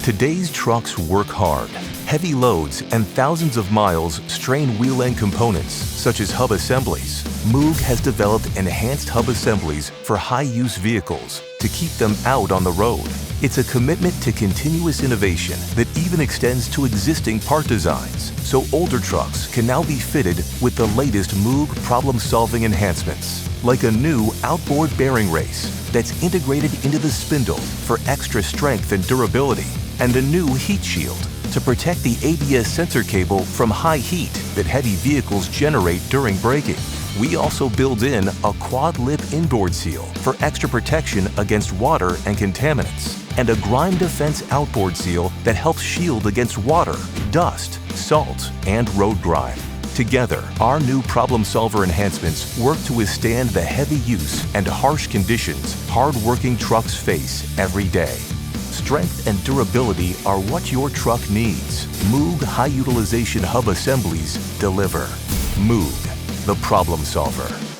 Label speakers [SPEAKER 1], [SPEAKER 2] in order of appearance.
[SPEAKER 1] Today's trucks work hard. Heavy loads and thousands of miles strain wheel-end components, such as hub assemblies. MOOG has developed enhanced hub assemblies for high-use vehicles to keep them out on the road. It's a commitment to continuous innovation that even extends to existing part designs, so older trucks can now be fitted with the latest MOOG problem-solving enhancements, like a new outboard bearing race that's integrated into the spindle for extra strength and durability, and a new heat shield to protect the ABS sensor cable from high heat that heavy vehicles generate during braking. We also build in a quad-lip inboard seal for extra protection against water and contaminants, and a grime defense outboard seal that helps shield against water, dust, salt, and road grime. Together, our new problem solver enhancements work to withstand the heavy use and harsh conditions hard-working trucks face every day. Strength and durability are what your truck needs. MOOG High Utilization Hub Assemblies deliver. MOOG, the problem solver.